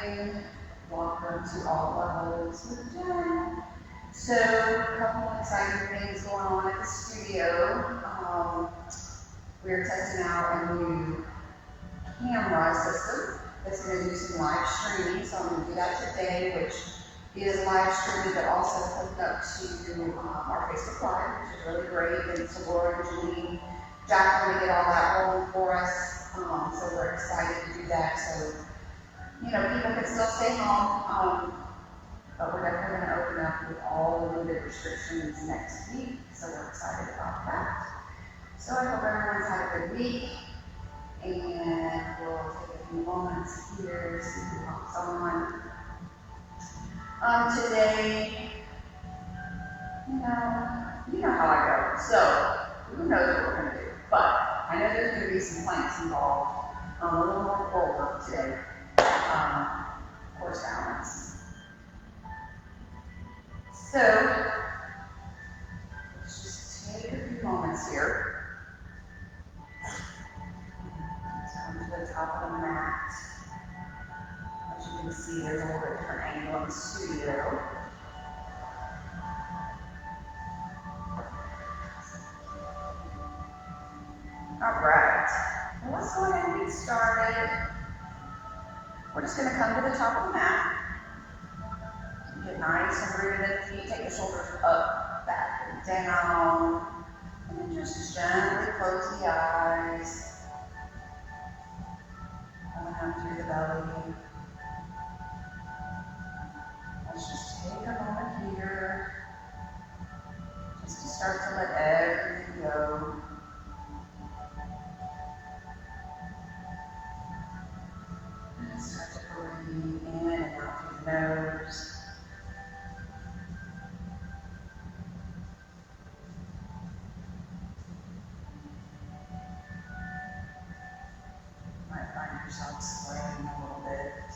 morning. Welcome to All Levels with Jenn. So, a couple exciting things going on at the studio. We're testing out a new camera system that's going to do some live streaming. So I'm going to do that today, which is live streaming, but also hooked up to our Facebook Live, which is really great. And so Laura and Julie, Jacqueline did all that rolling for us. So we're excited to do that. So, you know, people can still stay home, but we're definitely going to open up with all the limited restrictions next week. So we're excited about that. So I hope everyone's had a good week. And we'll take a few moments here, see who pops on. Today, you know how I go. So, who knows what we're going to do? But I know there's going to be some planks involved. A little more core work today. Course balance. So, let's just take a few moments here. Come to the top of the mat. As you can see, there's a little bit different angle in the studio. All right, well, let's go ahead and get started. We're just going to come to the top of the mat. Get nice and rooted in the feet. Take the shoulders up, back, and down. And then just gently close the eyes. Coming up through the belly. Let's just take a moment here. Just to start to let everything go. Start to breathe in and out through the nose. You might find yourself swaying a little bit.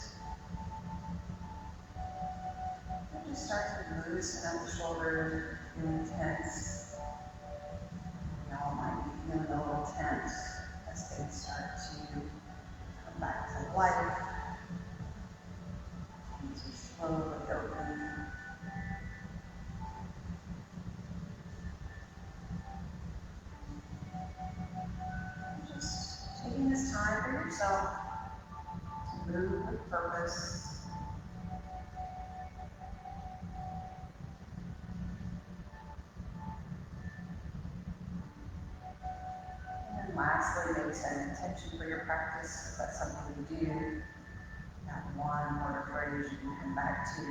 And just start to loosen up the shoulders, feeling tense. We all might be feeling a little tense as things start to come back to life. Slowly open. Just taking this time for yourself to move with purpose. And then lastly, maybe set an intention for your practice, if that's something you do. That one word phrase you can come back to.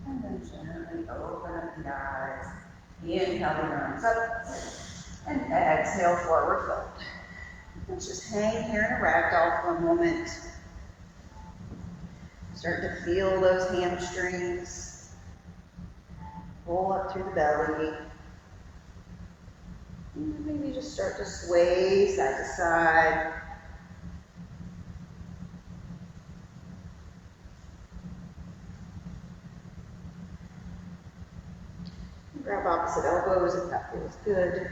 And then gently open up the eyes. Inhale the arms up. And exhale, forward fold. Let's just hang here in a ragdoll for a moment. Start to feel those hamstrings. Roll up through the belly. And maybe just start to sway side to side. Grab opposite elbows if that feels good.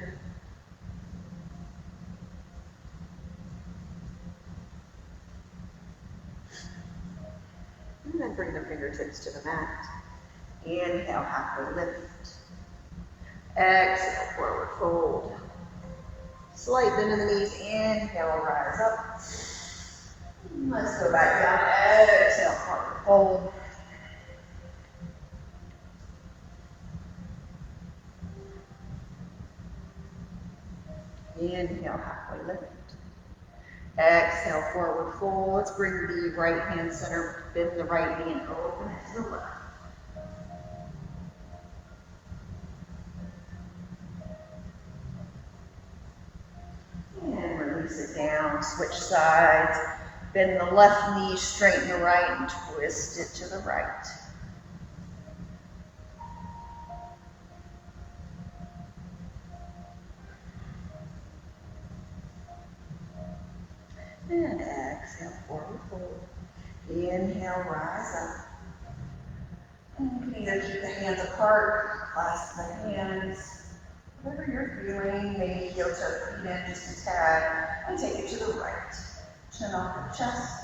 And then bring the fingertips to the mat. Inhale, halfway lift. Exhale, forward fold. Slight bend in the knees. Inhale, rise up. Let's go back down. Exhale, forward fold. Inhale, halfway lift. Exhale, forward fold. Let's bring the right hand center, bend the right knee and open it to the left. And release it down, switch sides. Bend the left knee, straighten the right, and twist it to the right. And exhale, forward fold. Inhale, rise up. And you can either keep the hands apart clasp the hands. Whatever you're feeling, maybe heel toe feet in just a tad, and take it to the right. Chin off the chest.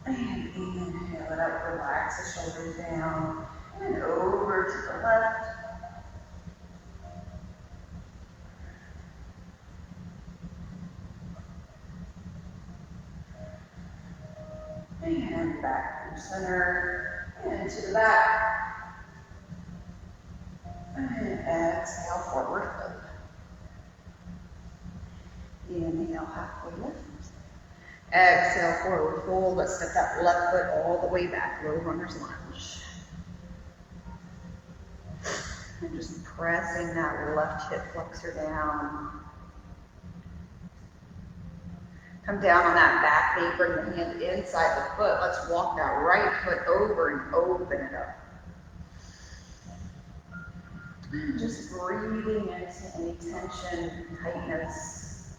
And inhale it up, relax the shoulders down, and over to the left. And back to center, and to the back. And exhale, forward fold. Inhale, halfway lift. Exhale, forward fold. Let's step that left foot all the way back, low runner's lunge. And just pressing that left hip flexor down. Come down on that back knee, bring the hand inside the foot. Let's walk that right foot over and open it up. And just breathing into any tension, tightness.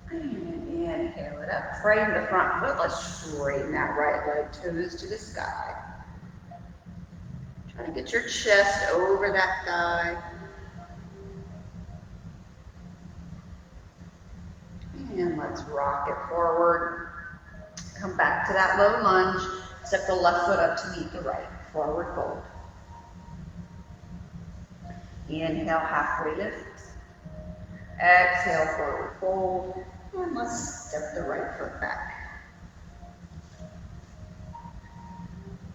And inhale it up. Frame the front foot. Let's straighten that right leg, toes to the sky. Try to get your chest over that thigh. And let's rock it forward. Come back to that low lunge. Step the left foot up to meet the right. Forward fold. Inhale, halfway lift. Exhale, forward fold. And let's step the right foot back.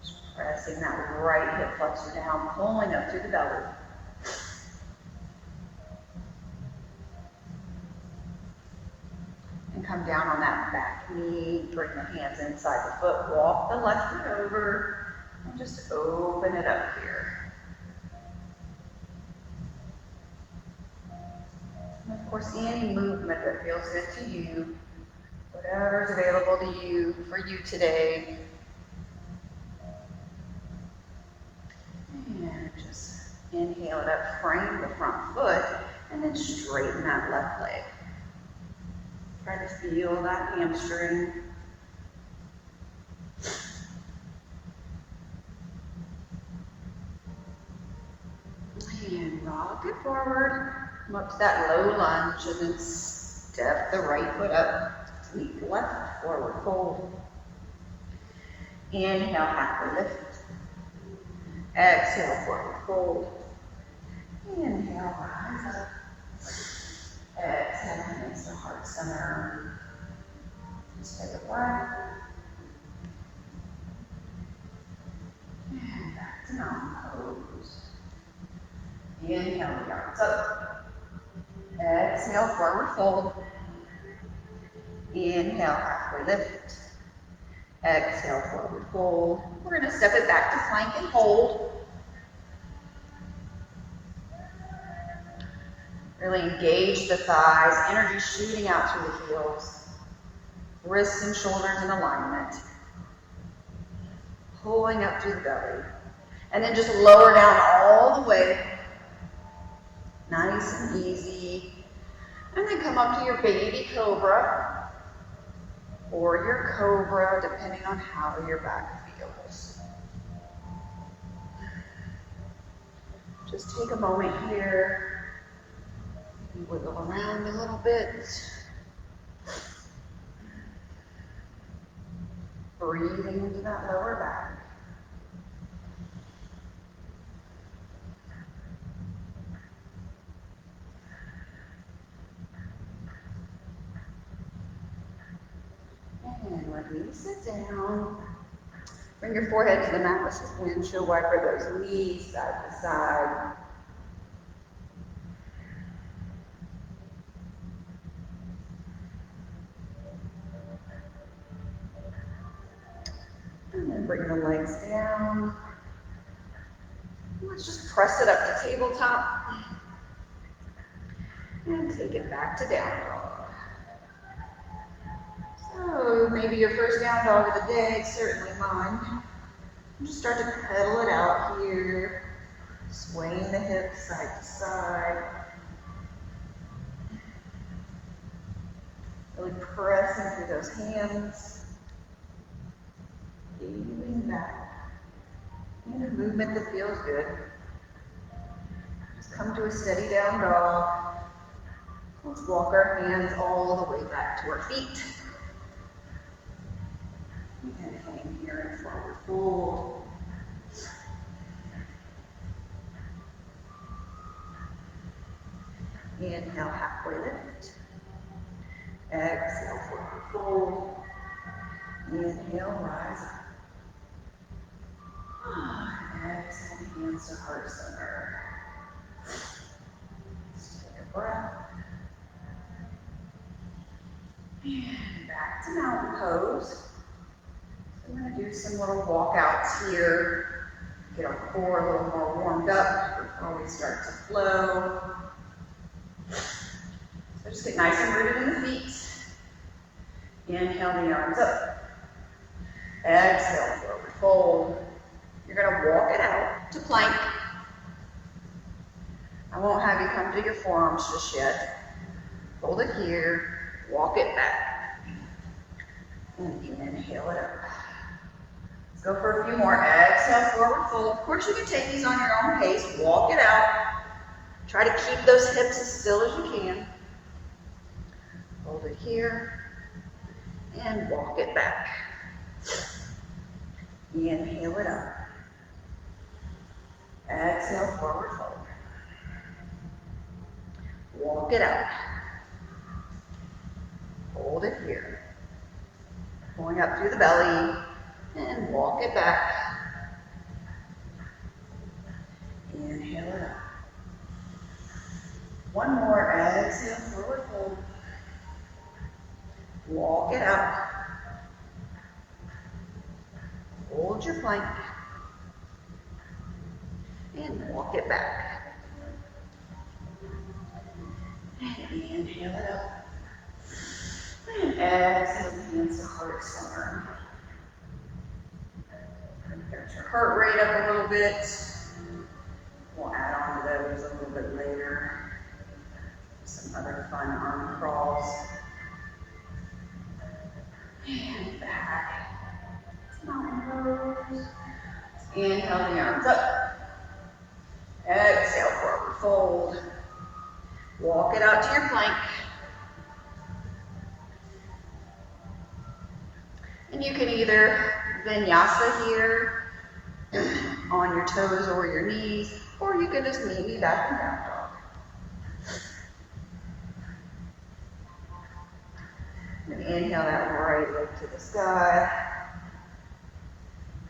Just pressing that right hip flexor down, pulling up through the belly. And come down on that back knee, bring the hands inside the foot, walk the left foot over, and just open it up here. And of course, any movement that feels good to you, whatever's available to you, for you today. And just inhale it up, frame the front foot, and then straighten that left leg. Try to feel that hamstring. And rock it forward. Come up to that low lunge and then step the right foot up. Meet the left, forward fold. Inhale, halfway lift. Exhale, forward fold. Inhale, rise up. Exhale, hands to heart center. Just take a breath. And back to mountain pose. Inhale, the arms up. Exhale, forward fold. Inhale, halfway lift. Exhale, forward fold. We're going to step it back to plank and hold. Really engage the thighs, energy shooting out through the heels. Wrists and shoulders in alignment. Pulling up through the belly. And then just lower down all the way. Nice and easy. And then come up to your baby cobra. Or your cobra, depending on how your back feels. Just take a moment here. Wiggle around a little bit. Breathing into that lower back. And release it down. Bring your forehead to the mat. Let's just windshield wiper those knees side to side. And then bring the legs down. Let's just press it up to tabletop. And take it back to down dog. So maybe your first down dog of the day, it's certainly mine. Just start to pedal it out here. Swaying the hips side to side. Really pressing through those hands. Feeling back. And a movement that feels good. Just come to a steady down dog. Let's walk our hands all the way back to our feet. And hang here in forward fold. Inhale, halfway lift. Exhale, forward fold. Inhale, rise up. Exhale, hands to heart center. Just take a breath. And back to mountain pose. So we're going to do some little walkouts here. Get our core a little more warmed up before we start to flow. So just get nice and rooted in the feet. Inhale the arms up. Exhale, forward fold. You're going to walk it out to plank. I won't have you come to your forearms just yet. Hold it here, walk it back. And inhale it up. Let's go for a few more. Exhale, forward fold. Of course, you can take these on your own pace. Walk it out. Try to keep those hips as still as you can. Hold it here. And walk it back. Inhale it up. Exhale, forward fold. Walk it out. Hold it here. Going up through the belly and walk it back. Inhale it up. One more. Exhale, forward fold. Walk it out. Hold your plank. And walk it back. And inhale it up. And exhale, hands to heart center. Get your heart rate up a little bit. We'll add on to those a little bit later. Some other fun arm crawls. And back. Mountain pose. Inhale the arms up. Exhale, forward fold. Walk it out to your plank. And you can either vinyasa here on your toes or your knees, or you can just meet me back in down dog. And inhale that right leg to the sky.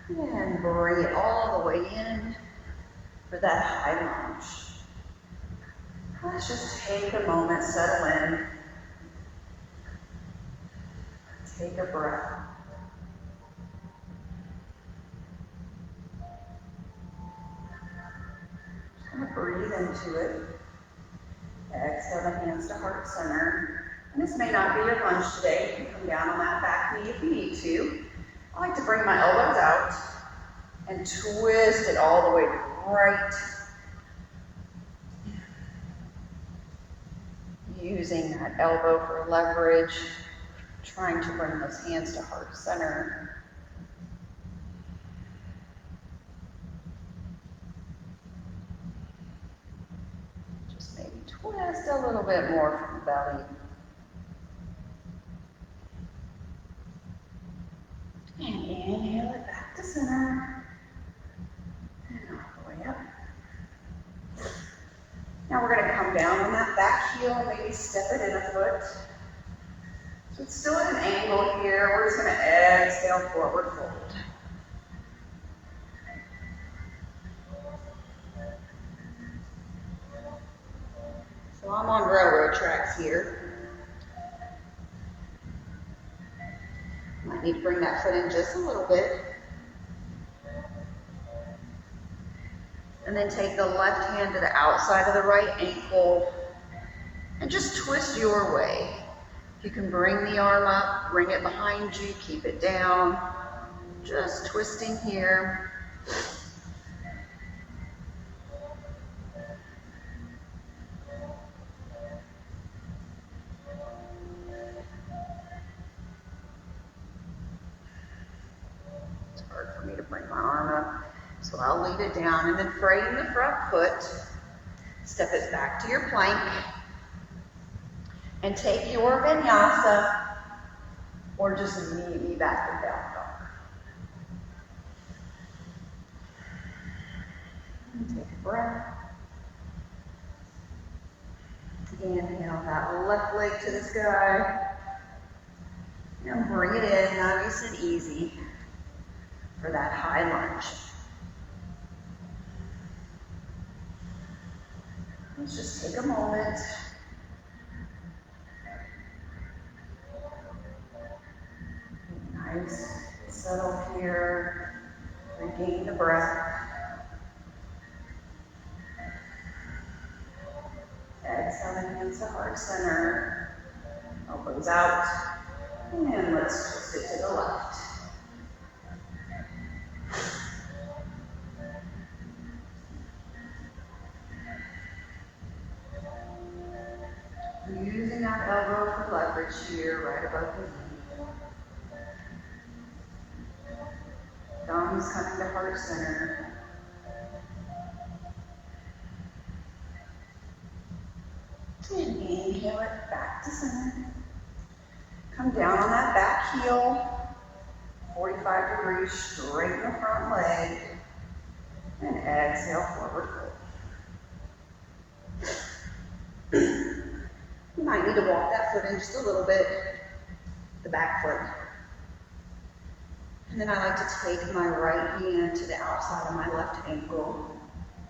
And bring it all the way in for that high lunge. Let's just take a moment, settle in. Take a breath. Just going to breathe into it. Exhale the hands to heart center. And this may not be your lunge today. You can come down on that back knee if you need to. I like to bring my elbows out and twist it all the way to the right. Using that elbow for leverage, trying to bring those hands to heart center. Just maybe twist a little bit more from the belly. And inhale it back to center. And all the way up. Now we're going to come down on that back heel and maybe step it in a foot. So it's still at an angle here. We're just going to exhale, forward fold. So I'm on railroad tracks here. Might need to bring that foot in just a little bit. And then take the left hand to the outside of the right ankle and just twist your way. If you can bring the arm up, bring it behind you, keep it down. Just twisting here. me to bring my arm up. So I'll leave it down and then frame the front foot. Step it back to your plank. And take your vinyasa, or just meet me back in down dog. And take a breath. Inhale that left leg to the sky. And bring it in nice and easy for that high lunge. Let's just take a moment. Nice, settle here, regain the breath. Exhale, hands to heart center, elbows out, and let's twist it to the left. Using that elbow for leverage here, right above the knee. Thumbs coming to heart center. And inhale it back to center. Come down on that back heel. 45 degrees, straighten the front leg. And exhale, forward fold. You might need to walk that foot in just a little bit, the back foot. And then I like to take my right hand to the outside of my left ankle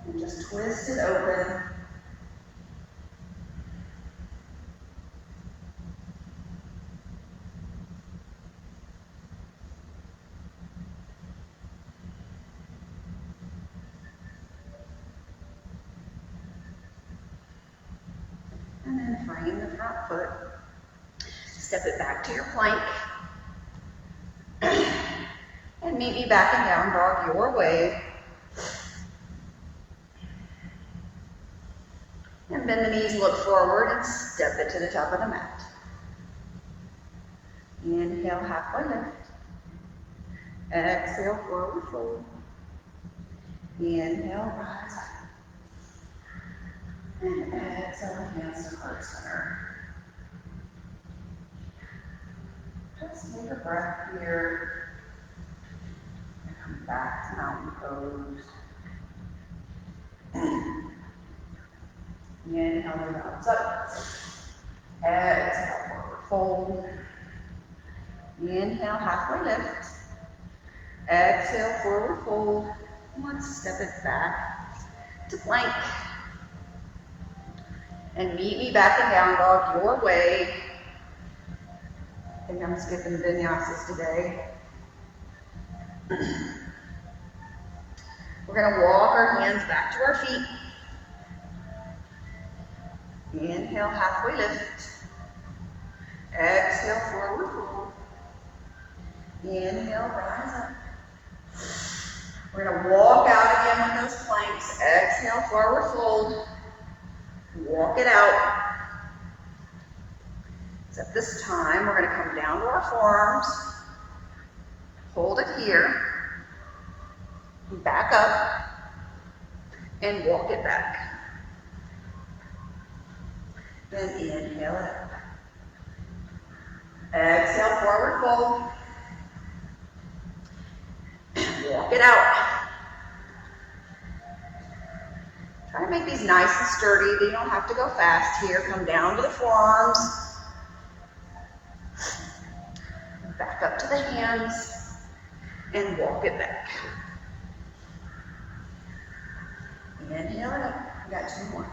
and just twist it open. And then frame the front foot. Step it back to your plank. And meet me back in down dog your way. And bend the knees, look forward, and step it to the top of the mat. Inhale, halfway lift. Exhale, forward fold. Inhale, rise up. And exhale, hands to heart center. Just take a breath here. Come back to mountain pose. Inhale, the arms up. Exhale, forward fold. Inhale, halfway lift. Exhale, forward fold. Let's step it back to plank. And meet me back in down dog your way. I think I'm skipping vinyasas today. We're going to walk our hands back to our feet. Inhale, halfway lift. Exhale, forward fold. Inhale, rise up. We're going to walk out again with those planks. Exhale, forward fold. Walk it out. Except this time, we're going to come down to our forearms. Hold it here. Back up. And walk it back. Then inhale it up. Exhale, forward fold. Walk it out. Try to make these nice and sturdy. You don't have to go fast here. Come down to the forearms. Back up to the hands. And walk it back. Inhale it up. We got two more.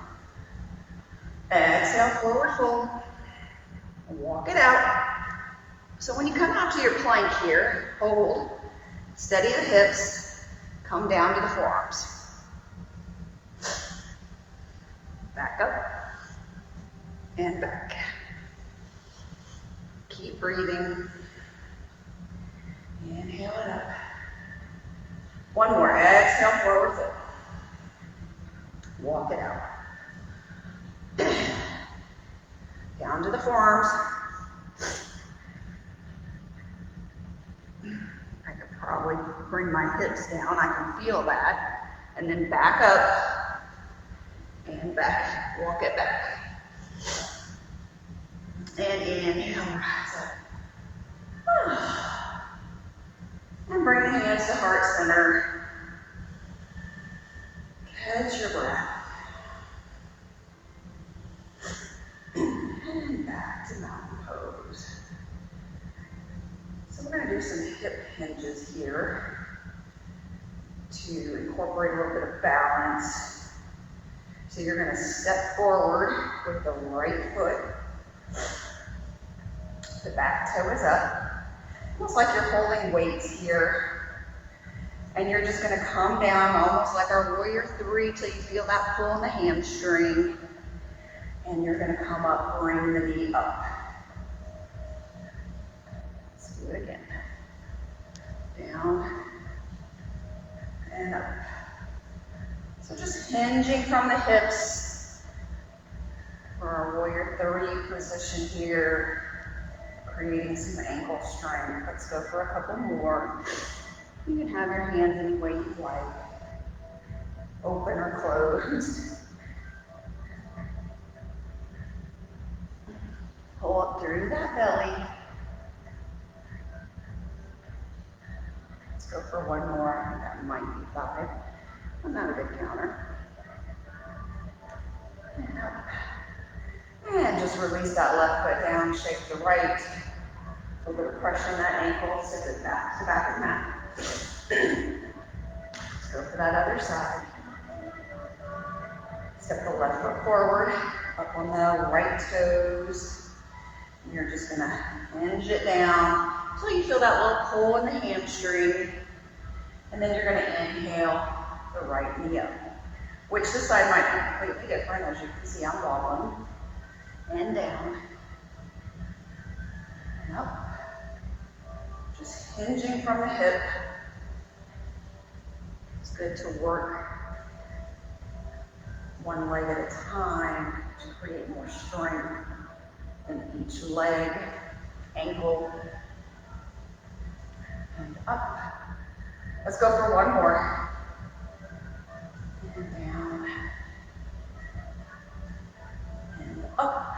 Exhale, forward fold. Walk it out. So when you come out to your plank here, hold. Steady the hips. Come down to the forearms. Back up. And back. Keep breathing. Inhale it up. One more. Exhale, forward fold. Walk it out. Down to the forearms. I could probably bring my hips down. I can feel that. And then back up and back. Walk it back. And inhale, rise up. And bring the hands to heart center. Catch your breath. And back to mountain pose. So we're going to do some hip hinges here to incorporate a little bit of balance. So you're going to step forward with the right foot. The back toe is up. Almost like you're holding weights here. And you're just going to come down almost like our warrior three till you feel that pull in the hamstring. And you're going to come up, bring the knee up. Let's do it again. Down and up. So just hinging from the hips for our warrior three position here, creating some ankle strength. Let's go for a couple more. You can have your hands any way you like, open or closed. Pull up through that belly. Let's go for one more. I think that might be 5. But not a good counter. And up. And just release that left foot down, shake the right. A little bit of pressure on that ankle, sip it back to back of the mat. Let's go for that other side. Step the left foot forward, up on the right toes. You're just going to hinge it down until you feel that little pull in the hamstring. And then you're going to inhale the right knee up, which this side might be completely different. As you can see, I'm wobbling. And down. And up. Just hinging from the hip. It's good to work one leg at a time to create more strength in each leg, ankle, and up. Let's go for one more. And down, and up.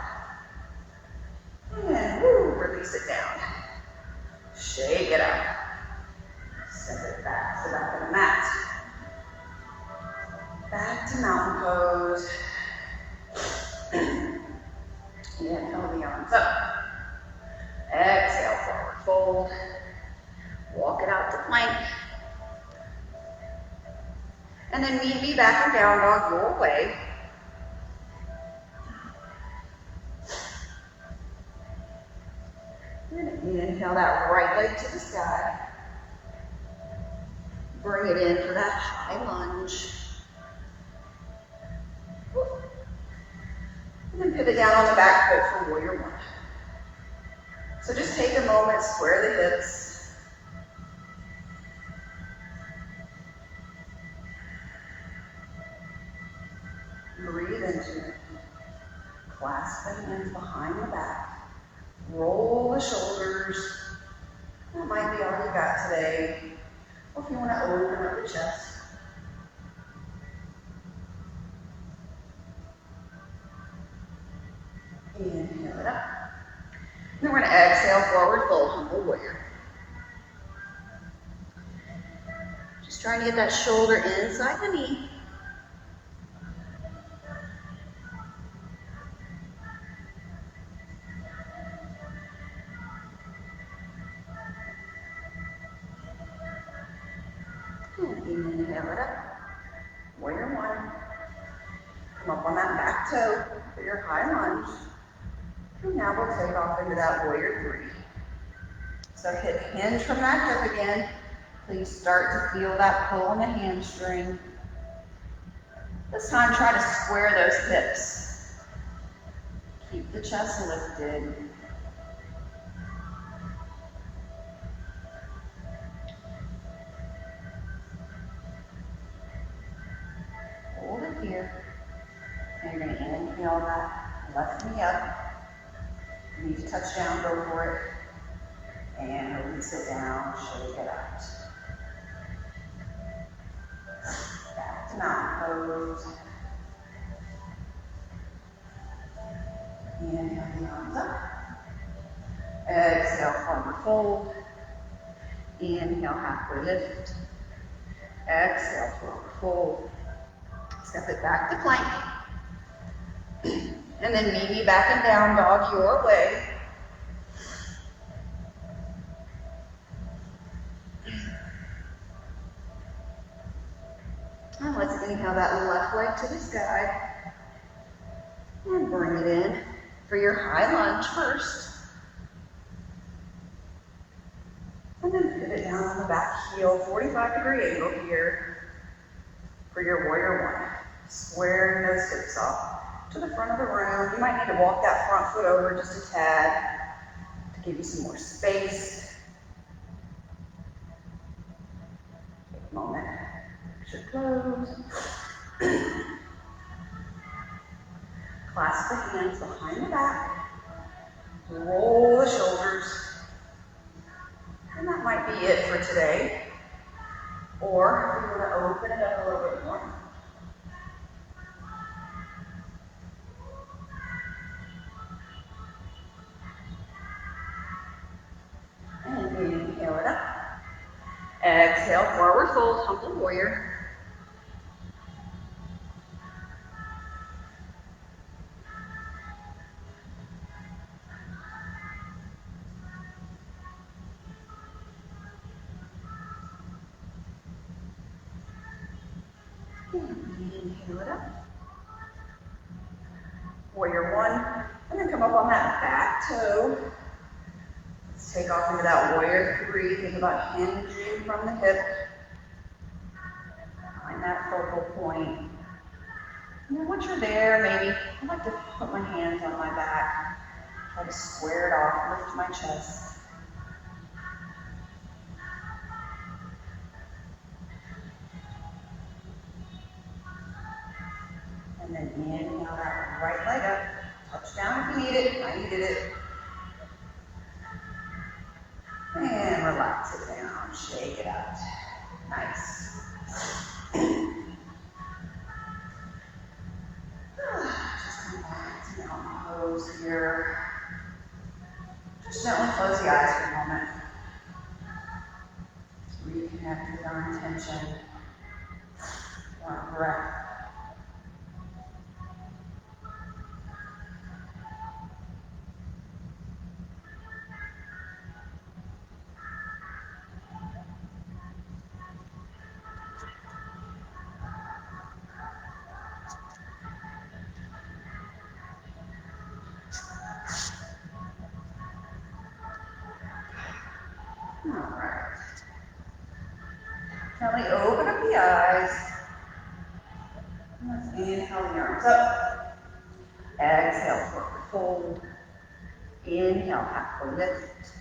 And woo, release it down. Shake it out. Send it back to the back of the mat. Back to mountain pose. Inhale the arms up. Exhale, forward fold. Walk it out to plank. And then meet me back in down dog your way. And inhale that right leg to the sky. Bring it in for that high lunge. And then pivot down on the back foot for warrior one. So just take a moment, square the hips. Breathe into it. Clasp the hands behind the back. Roll the shoulders. That might be all you got today. Or if you want to open up the chest. Inhale it up. Then we're going to exhale, forward fold, humble warrior. Just trying to get that shoulder inside the knee. And inhale it up. Warrior one. Come up on that back toe for your high lunge. And now we'll take off into that warrior three. So hip hinge from that hip again. Please start to feel that pull in the hamstring. This time try to square those hips. Keep the chest lifted. Hold it here. And you're going to inhale that left knee up. You need to touch down, go for it. And release it down, shake it out. Back to mountain pose. Inhale the arms up. Exhale, forward fold. Inhale, halfway lift. Exhale, forward fold. Step it back to plank. And then meet me back and down dog your way. And let's inhale that left leg to the sky. And bring it in for your high lunge first. And then pivot down on the back heel, 45-degree angle here for your warrior one. Squaring those hips off to the front of the room. You might need to walk that front foot over just a tad to give you some more space. Take a moment. Your toes. Clasp the hands behind the back. Roll the shoulders. And that might be it for today. Or if you want to open it up a little bit more. And inhale it up. Exhale, forward fold, humble warrior. Inhale it up. Warrior one. And then come up on that back toe. Let's take off into that warrior three. Think about hinging from the hip. Find that focal point. And then once you're there, maybe I like to put my hands on my back. Try to square it off, lift my chest. And then inhale that right leg up. Touch down if you need it. I needed it. And relax it down. Shake it out. Nice. Just come back to mountain pose here. Just gently close the eyes for a moment. Reconnect with our intention. Our breath. Alright. Now we open up the eyes. Let's inhale the arms up. Exhale, forward fold. Inhale, halfway lift.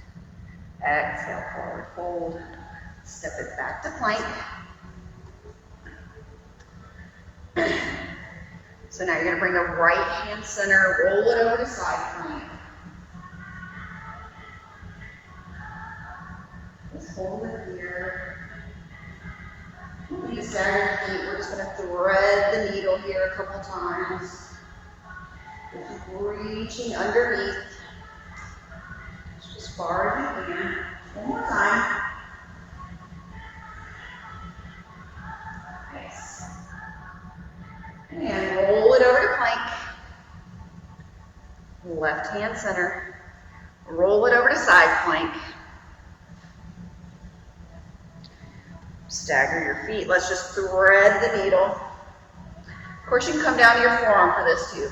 Exhale, forward fold. Step it back to plank. So now you're going to bring the right hand center, roll it over to side plank. Just hold it here. You need to stagger your feet. We're just going to thread the needle here a couple times. Just reaching underneath. Just as far as you can. One more time. Nice. And roll it over to plank. Left hand center. Roll it over to side plank. Stagger your feet. Let's just thread the needle. Of course, you can come down to your forearm for this too.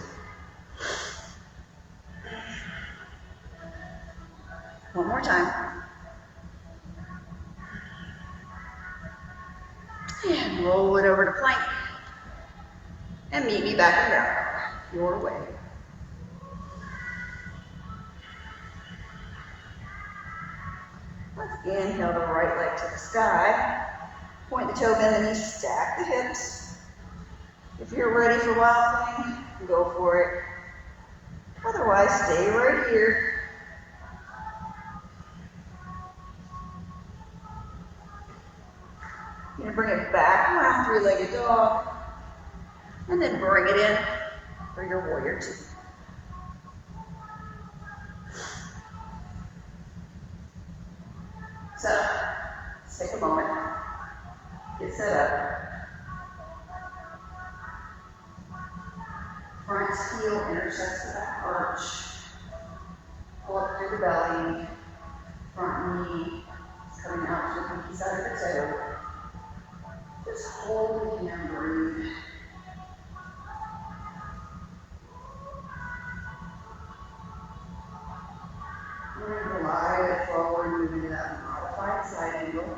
One more time. And roll it over to plank. And meet me back and down your way. Let's inhale the right leg to the sky. Point the toe, bend the knees, stack the hips. If you're ready for wild thing, go for it. Otherwise, stay right here. You're going to bring it back around three-legged dog, and then bring it in for your warrior two. So, let's take a moment, get set up. Front heel intersects the back arch. Pull up through the belly. Front knee is coming out to the pinky side of the toe. Just hold it and breathe. We're going to glide it forward, move into that modified side angle.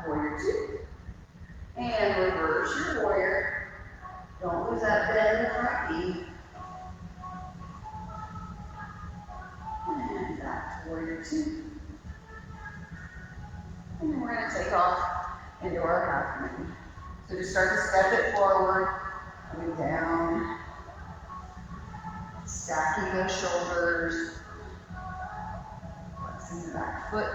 Warrior two. And reverse your warrior. Don't lose that bend in the right knee. And back to warrior two. And then we're going to take off into our half moon. So just start to step it forward, coming down, stacking those shoulders, flexing the back foot.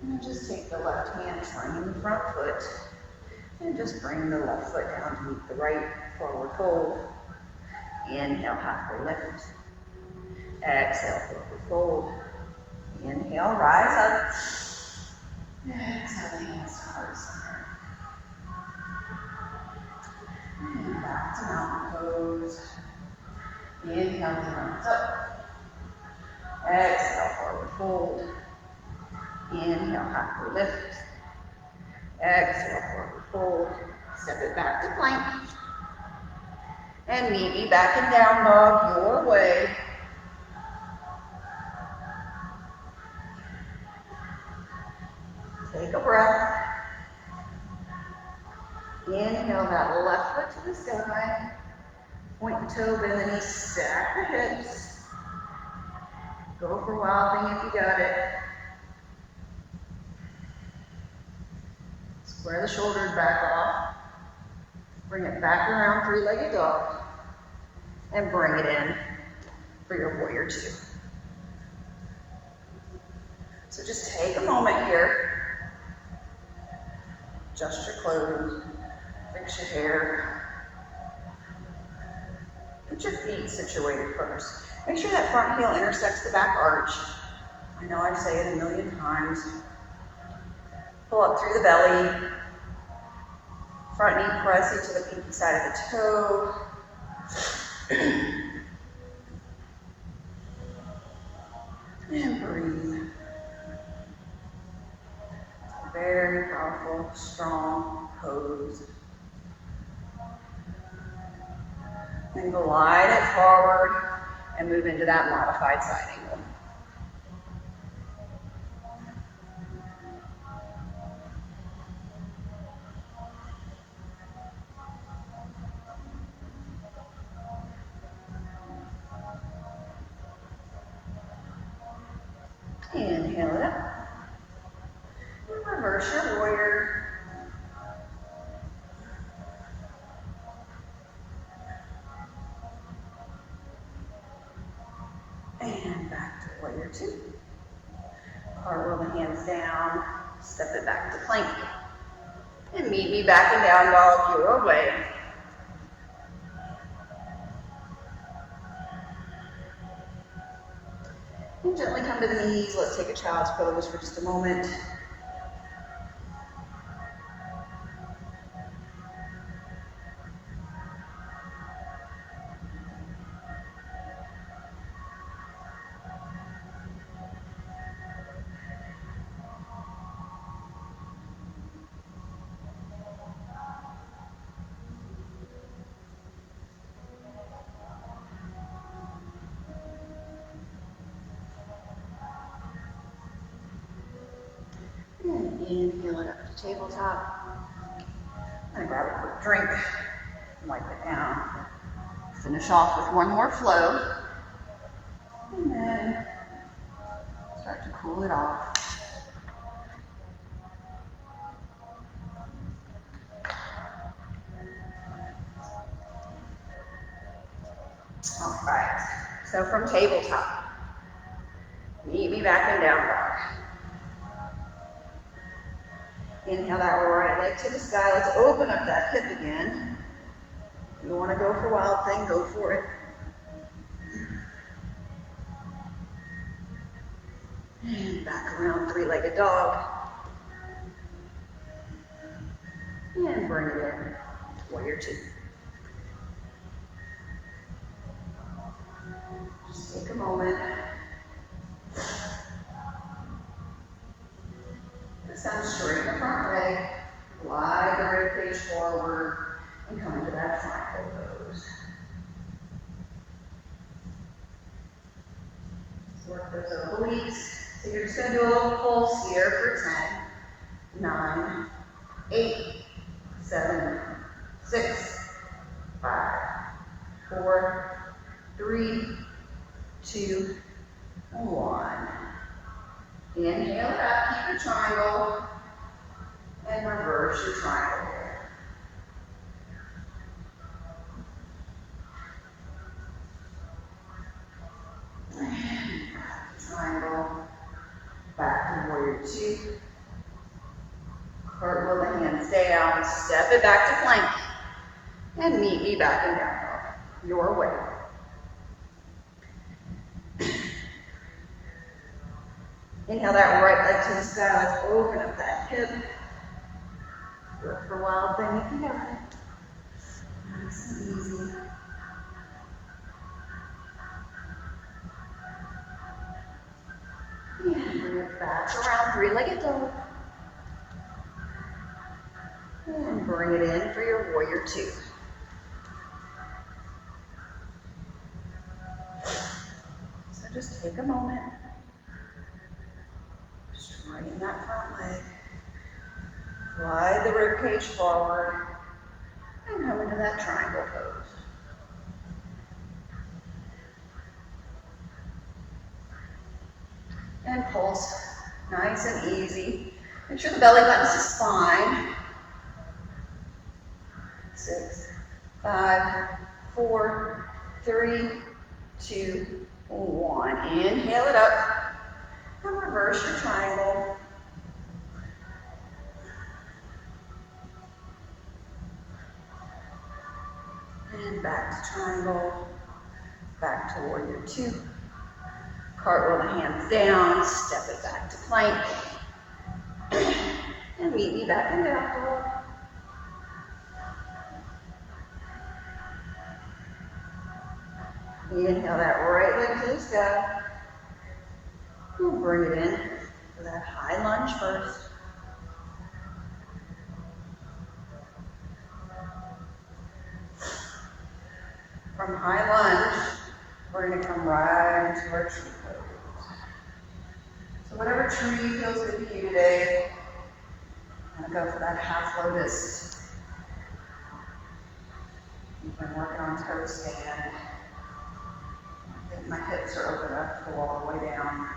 And just take the left hand, turn the front foot, and just bring the left foot down to meet the right, forward fold. Inhale, halfway lift. Exhale, forward fold. Inhale, rise up. Exhale, hands to heart center. And back to mountain pose. Inhale, hands up. Exhale, forward fold. Inhale, halfway lift. Exhale, forward fold. Step it back to plank. And meet me back in down dog your way. Take a breath. Inhale that left foot to the sky. Point the toe, bend the knees, stack the hips. Go for wild thing if you got it. Square the shoulders back off. Bring it back around three-legged dog. And bring it in for your warrior two. So just take a moment here. Adjust your clothes. Fix your hair. Get your feet situated first. Make sure that front heel intersects the back arch. I know I say it a million times. Pull up through the belly. Front knee press into the pinky side of the toe. And breathe. Very powerful, strong pose. And glide it forward and move into that modified side angle. Inhale it up. And reverse your warrior. And back to warrior two. Cartwheel the hands down. Step it back to plank. And meet me back in down dog your way. And gently come to the knees. Let's take a child's pose for just a moment. And inhale it up to tabletop. I'm gonna grab a quick drink, wipe it down. Finish off with one more flow. And then start to cool it off. All right, so from tabletop, meet me back in down dog. Inhale that right leg to the sky. Let's open up that hip again. If you want to go for wild thing, go for it. And back around three-legged dog. And bring it in, warrior two. Just take a moment. Stand straight in the front leg, glide the rib cage forward, and come into that triangle pose. Let's work those obliques. So you're just going to do a little pulse here for 10, 9, 8, 7, 6, 5, 4, 3, 2, 1. Inhale it up, keep your triangle, and reverse your triangle here. And back to triangle, back to warrior two. Cartwheel the hands down, step it back to plank, and meet me back in down dog, your way. Inhale that right leg to the sky. Let's open up that hip. Look for wild thing if you got it. Nice and easy. And bring it back around three-legged dog. And bring it in for your warrior two. So just take a moment. Straighten that front leg. Glide the rib cage forward. And come into that triangle pose. And pulse. Nice and easy. Make sure the belly button's the spine. 6, 5, 4, 3, 2, 1. Inhale it up. And reverse your triangle. And back to triangle. Back to warrior two. Cartwheel the hands down. Step it back to plank. And meet me back in down dog. Inhale that right leg to the sky. We'll bring it in for that high lunge first. From high lunge, we're going to come right into our tree pose. So whatever tree feels good to you today, I'm going to go for that half lotus. You've been working on toe stand. I think my hips are open up to go all the way down.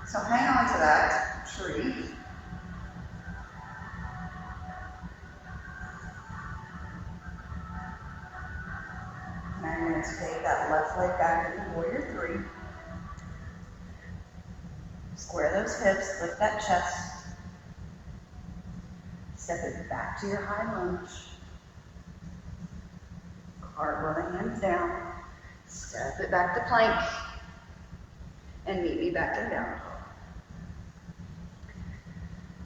So hang on to that tree. And I'm going to take that left leg back into warrior three. Square those hips, lift that chest. Step it back to your high lunge. Cartwheel the hands down. Step it back to plank. And meet me back in down.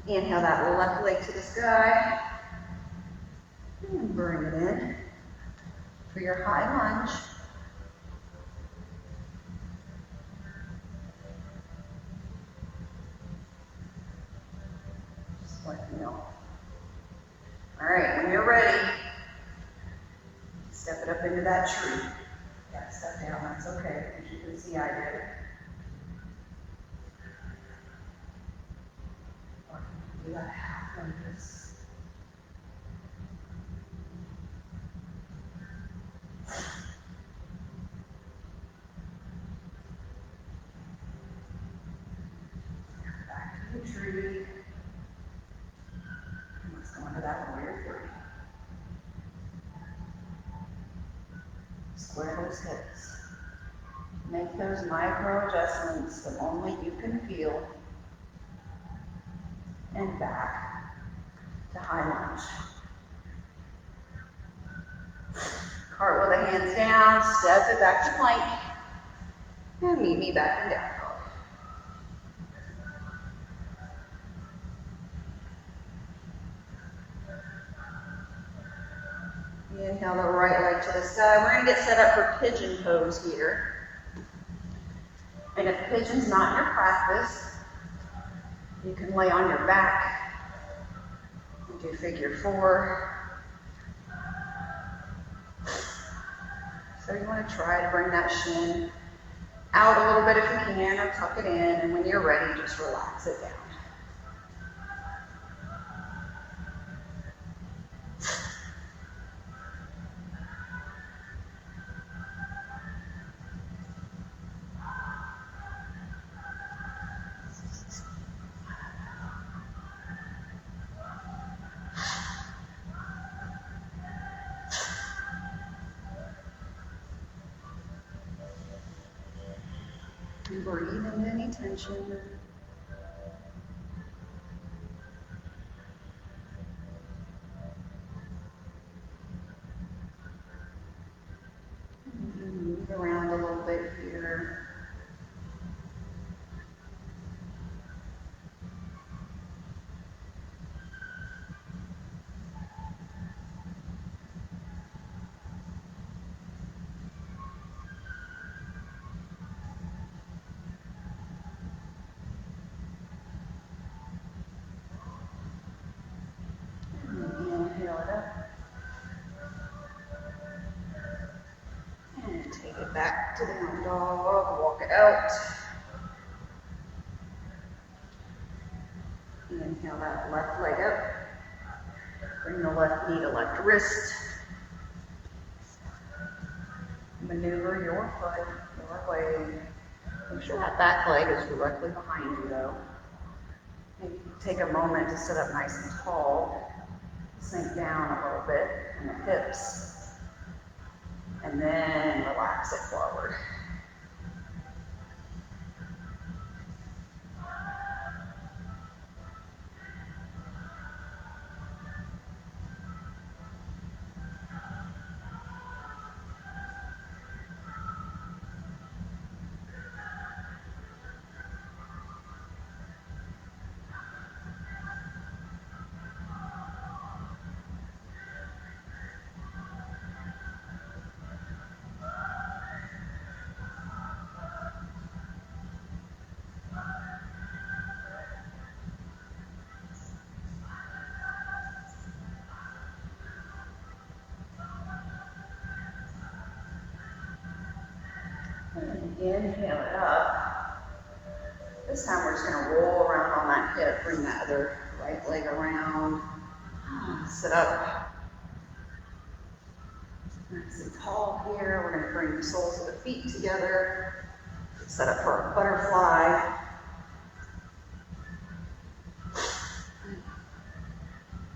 Inhale that left leg to the sky. And bring it in for your high lunge. Just let me know. All right, when you're ready, step it up into that tree. Yeah, step down, that's okay. As you can see, I did. Do that half lotus. tree. Let's go into that warrior three. Square those hips. Make those micro adjustments that only you can feel. And back to high lunge. Cartwheel the hands down, step it back to plank, and meet me back in down dog. Inhale the right leg to the side. We're going to get set up for pigeon pose here. And if pigeon's not in your practice, you can lay on your back and do figure four. So you want to try to bring that shin out a little bit if you can, or tuck it in, and when you're ready, just relax it down. And breathe in any tension. And move around a little bit here. Inhale it up. And take it back to down dog. Walk it out. Inhale that left leg up. Bring the left knee to left wrist. Maneuver your foot, your leg. Make sure that back leg is directly behind you though. Maybe take a moment to sit up nice and tall. Sink down a little bit in the hips. And then relax it forward. And inhale it up. This time we're just going to roll around on that hip. Bring that other right leg around. Sit up. Nice and tall here. We're going to bring the soles of the feet together. Set up for a butterfly.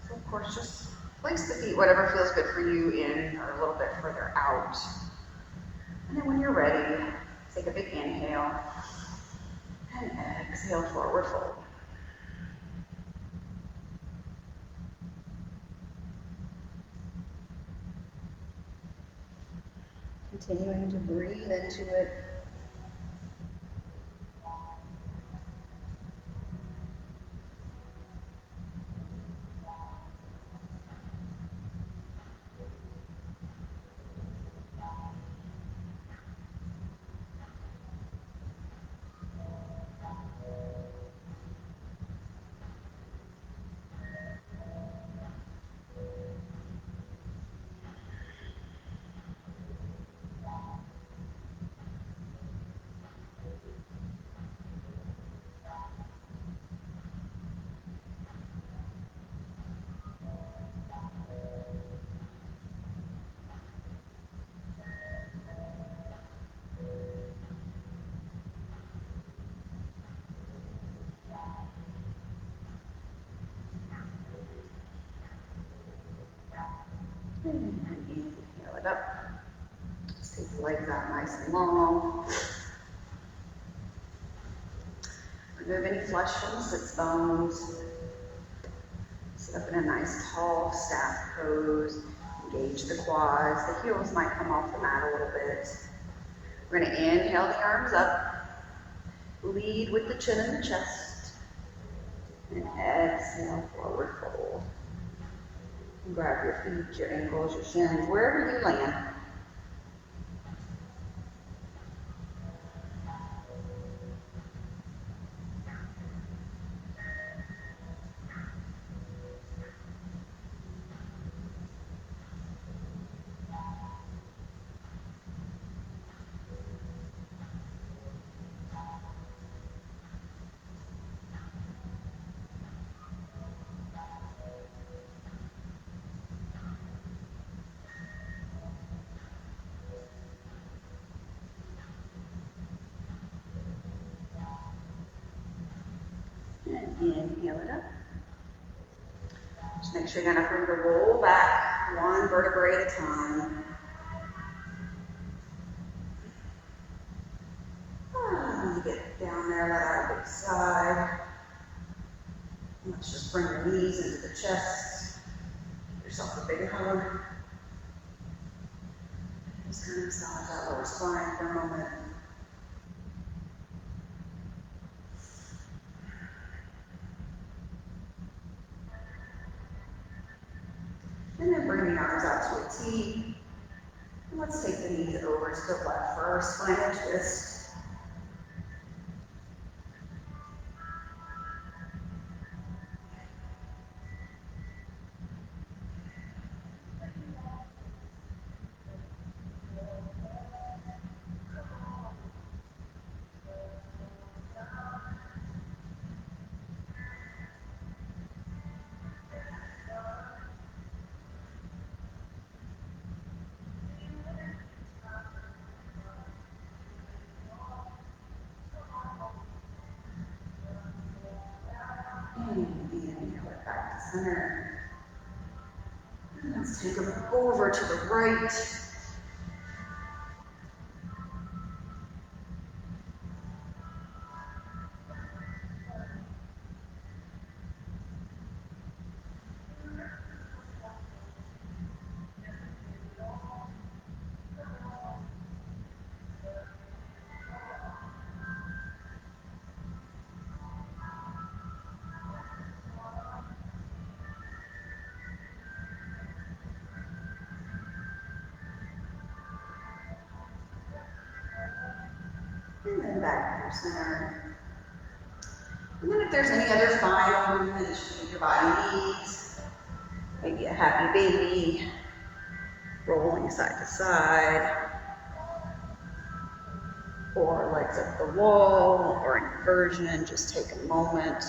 So of course, just place the feet, whatever feels good for you, in or a little bit further out. And then when you're ready, take a big inhale and exhale, forward fold. Continuing to breathe into it. And inhale it up. Just take the legs out nice and long. Remove any flesh from the sits bones. Sit up in a nice tall staff pose. Engage the quads. The heels might come off the mat a little bit. We're going to inhale the arms up. Lead with the chin in the chest. And exhale, forward fold. Grab your feet, your ankles, your shins, wherever you land. And inhale it up. Just make sure you're going to roll back one vertebrae at a time. And get down there, let out a big sigh. Let's just bring your knees into the chest. Give yourself a big hug. Just kind of massage that lower spine for a moment. And then bring the arms out to a T. And let's take the knees over to the left for our spinal twist. And inhale it back to center. And let's take them over to the right. And then back to your center. And then if there's any other final movements your body needs, maybe a happy baby, rolling side to side, or legs up the wall, or an inversion, just take a moment.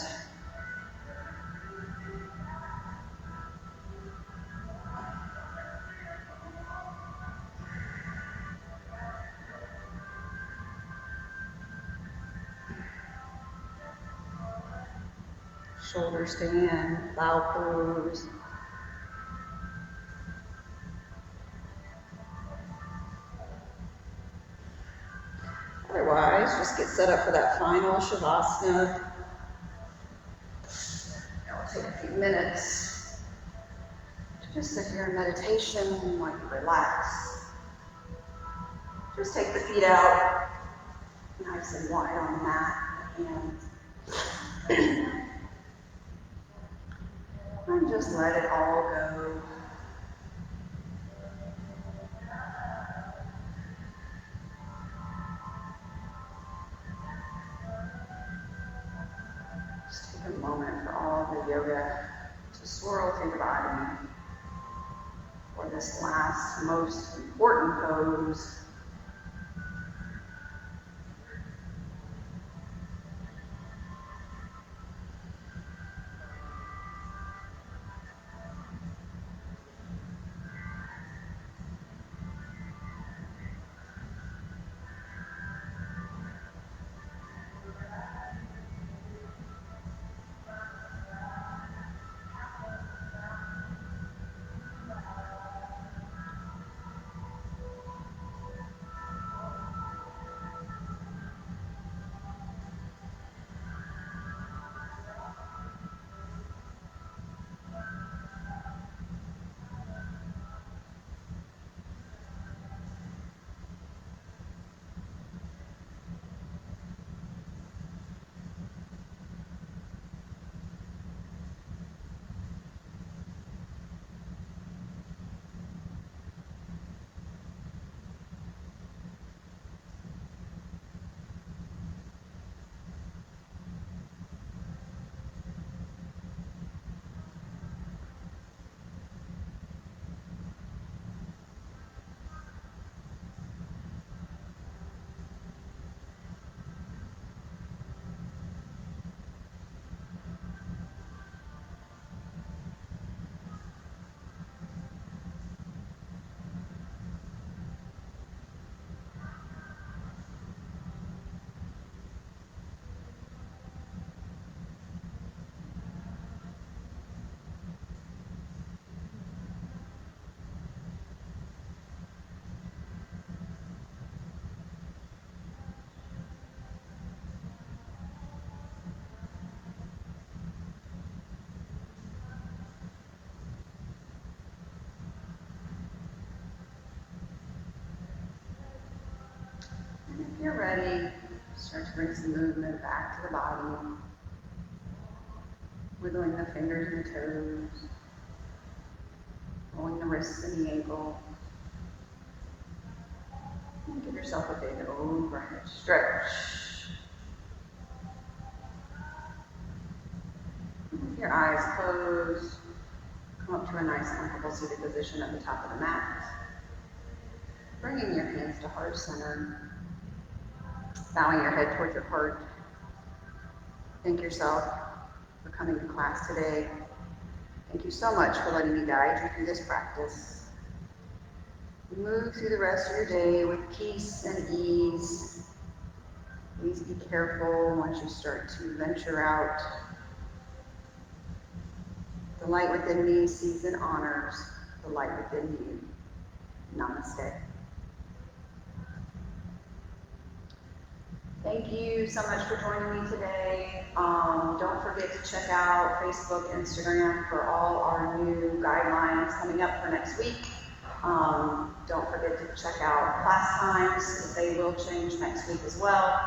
Shoulder stand, plow pose. Otherwise, just get set up for that final Shavasana. That will take a few minutes to just sit here in meditation while you relax. Just take the feet out, nice and wide on the mat, and just let it all go. Just take a moment for all the yoga to swirl through your body for this last, most important pose. If you're ready, start to bring some movement back to the body, wiggling the fingers and the toes, rolling the wrists and the ankle. And give yourself a big overhead stretch. With your eyes closed, come up to a nice comfortable seated position at the top of the mat. Bringing your hands to heart center, bowing your head towards your heart. Thank yourself for coming to class today. Thank you so much for letting me guide you through this practice. Move through the rest of your day with peace and ease. Please be careful once you start to venture out. The light within me sees and honors the light within you. Namaste. Thank you so much for joining me today. Don't forget to check out Facebook, Instagram for all our new guidelines coming up for next week. Don't forget to check out class times. They will change next week as well.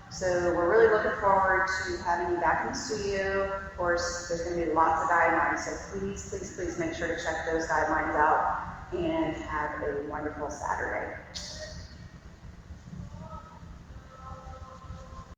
So we're really looking forward to having you back in the studio. Of course, there's going to be lots of guidelines, so please, please, please make sure to check those guidelines out and have a wonderful Saturday.